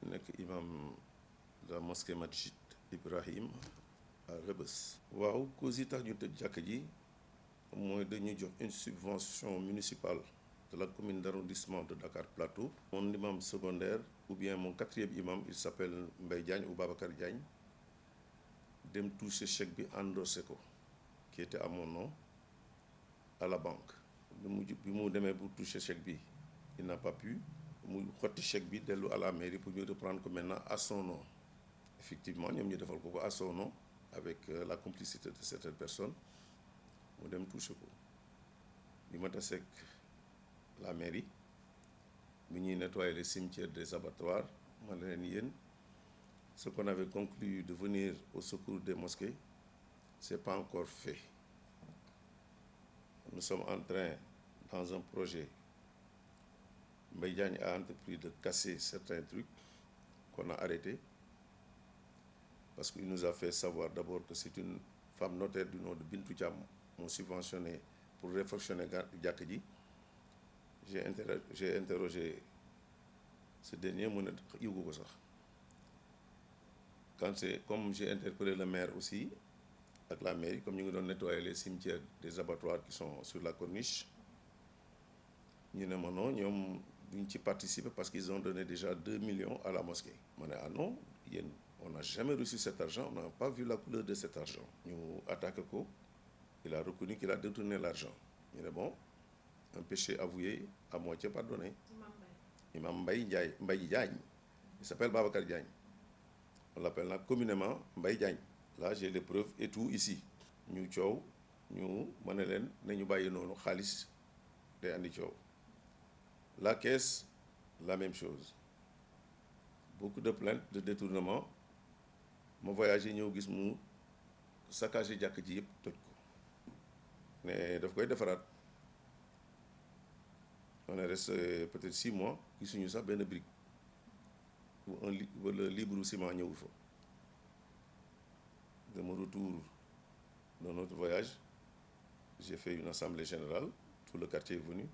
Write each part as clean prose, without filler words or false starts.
nekk imam de la mosquée Masjid Ibrahim à Rebeuss. waaw cause yi tax ñu tëj jàkk ji mooy dañu jox une subvention municipale de la commune d'arrondissement de Dakar Plateau. Mon imam secondaire ou bien mon quatrième imam, il s'appelle Mbaye Diagne ou Babacar Diagne, dem toucher chèque bi endossé ko qui était à mon nom à la banque. bi mu demee pour toucher chèque bi il n'a pas pu mu xotti chèque bi dellu à la mairie pour ñu reprendre ko maintenant à son nom. Effectivement ñoom ñu defal ko à son nom avec la complicité de certaines personnes mu dem toucher ko bi ma taseeg la mairie bi ñuy nettoyer les cimetières des abattoirs ma ne leen yéen ce qu'on avait conclu de venir au secours des mosquées c'est pas encore fait. Nous sommes en train, dans un projet, Mbaye Diagne a entrepris de casser certains trucs qu'on a arrêtés parce qu'il nous a fait savoir d'abord que c'est une femme notaire du nom de Bintou Thiam m'ont subventionné pour réfectionner jàkk ji. J'ai interrogé ce dernier mu ne yëgu ko sax. Comme j'ai interpellé le maire aussi avec la mairie, comme ñu ngi doon nettoyer les cimetières des abattoirs qui sont sur la corniche, ñu ne ma non ñoom duñ ci participer parce qu'ils ont donné déjà 2 millions à la mosquée. Ma ne ah non yéen on n'a jamais reçu cet argent, on n'a pas vu la couleur de cet argent. Ñu attaqué ko, il a reconnu qu'il a détourné l'argent. ñu ne bon un péché avoué à moitié pardonné. Imam Mbaye Diagne, il s'appelle Babacar Diagne. On l'appelle là communément Mbaye Diagne. Là j'ai les preuves et tout ici. ñu coow ñu ma ne leen nañu bàyyi noonu xaalis day andi coow. La caisse la même chose. Beaucoup de plaintes de détournement. ma voyagé ñëw gis mu saccagé jàkk ji yëpp toj ko. mais daf koy defaraat. On est resté peut-être 6 mois gisuñu sax benn brique wala libre ciment ñëwul fa. De mon retour dans notre voyage, j'ai fait une assemblée générale, tout le quartier est venu,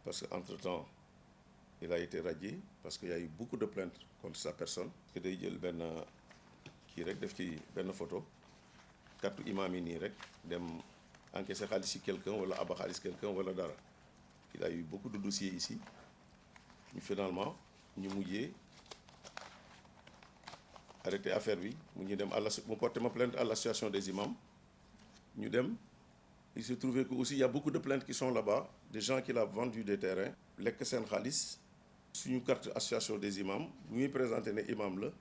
parce qu'entre-temps, il a été radié, parce qu'il y a eu beaucoup de plaintes contre sa personne. Que day jël benn kii rek def ci benn photo carte imam yi nii rek dem encaisser xaalis ci quelqu'un wala aba xaalis quelqu'un wala dara. Il a eu beaucoup de dossiers ici. Mais finalement ñu mujjee arrêté affaire bi mu dem mu porté ma plainte à l'association des imams ñu dem. Il se trouvait que aussi il y a beaucoup de plaintes qui sont là-bas, des gens qui l'ont vendu des terrains lekk seen xaalis. Suñu carte association des imams bu muy présenté ne imam la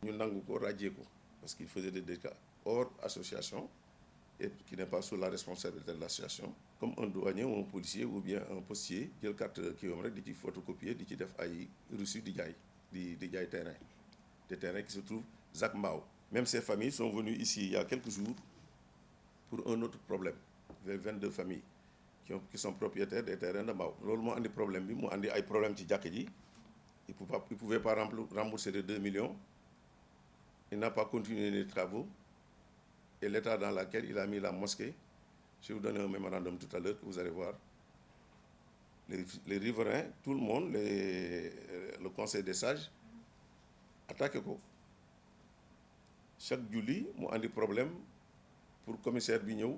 ñu nangu ko radier ko parce qu'il faisait des dégâts hors association et qui n'est pas sous la responsabilité de l'association, comme un douanier ou un policier ou bien un postier jël carte kii wam rek di ci photocopier di ci def ay reçu di jaay di jaay terrain. Des terrains qui se trouvent Zac Mbao. Même ces familles sont venues ici il y a quelques jours pour un autre problème. Vers 22 familles qui sont propriétaires des terrains de Mbao. Loolu moo andi problème bi mu andi ay problème ci jàkk ji. Il ne pouvait pas rembourser les 2 millions. Il n'a pas continué les travaux. Et l'état dans lequel il a mis la mosquée, je vais vous donner un mémorandum tout à l'heure que vous allez voir. Les riverains, tout le monde, le conseil des sages, attaqué ko. Chaque julli mu andi problème pour commissaire bi ñëw.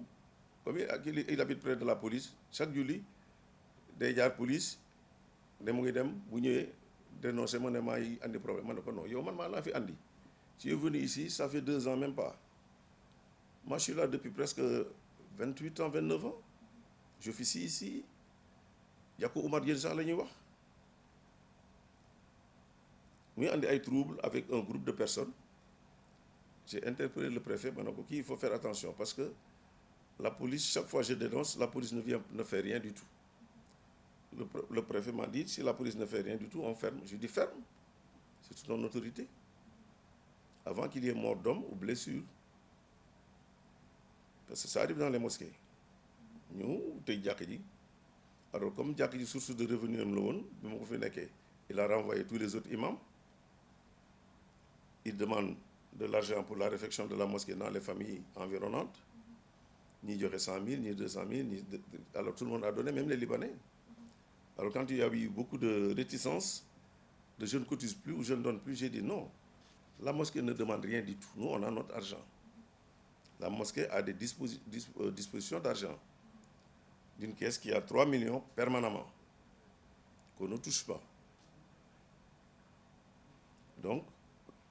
Comme il habite près de la police, chaque julli day jaar police dem ngi dem bu ñëwee dénoncer ma ne maa yi andi problème ma ne ko non yow man maa laa fi andi. Tu es venu ici, ça fait 2 ans même pas. Moi je suis là depuis presque 28 ans, 29 ans. J'officie ici. Y a ko Oumar Diène sax la ñuy wax. Muy andi ay troubles avec un groupe de personnes. J'ai interpellé le préfet ma ne ko kii il faut faire attention parce que la police, chaque fois je dénonce, la police ne fait rien du tout. Le préfet m'a dit, si la police ne fait rien du tout, on ferme. Je dis ferme. C'est sous ton autorité. Avant qu'il y ait mort d'homme ou blessure. Parce que ça arrive dans les mosquées. Nous, alors comme jàkk ji source de revenu am la woon bi ma ko fi nekkee, il a renvoyé tous les autres imams. Il demande de l'argent pour la réfection de la mosquée dans les familles environnantes. Ni joxe 100 000, ni 200 000, alors tout le monde a donné, même les Libanais. Alors quand il y a eu beaucoup de réticence, je ne cotise plus ou je ne donne plus. J'ai dit non. La mosquée ne demande rien du tout. Nous, on a notre argent. La mosquée a des dispositions d'argent d'une caisse qui a 3 millions permanemment, qu'on ne touche pas. Donc,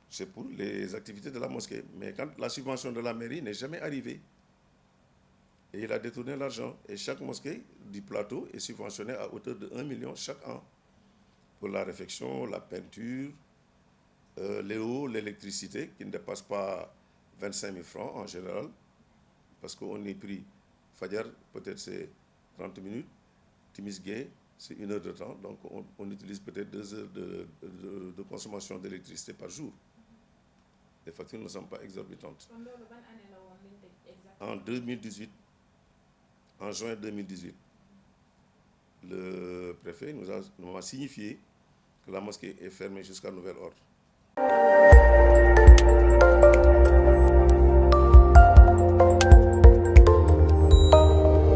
c'est pour les activités de la mosquée. Mais quand la subvention de la mairie n'est jamais arrivée, et il a détourné l'argent, et chaque mosquée du plateau est subventionnée à hauteur de 1 million chaque an pour la réfection, la peinture, l'eau, l'électricité, qui ne dépasse pas 25 000 francs en général, parce qu'on est pris Fadjar, peut-être c'est 30 minutes, Timis Gay, c'est 1 heure de temps, donc on utilise peut-être 2 heures de consommation d'électricité par jour. Les factures ne sont pas exorbitantes. En 2018, en juin 2018, le préfet nous a signifié que la mosquée est fermée jusqu'à nouvel ordre.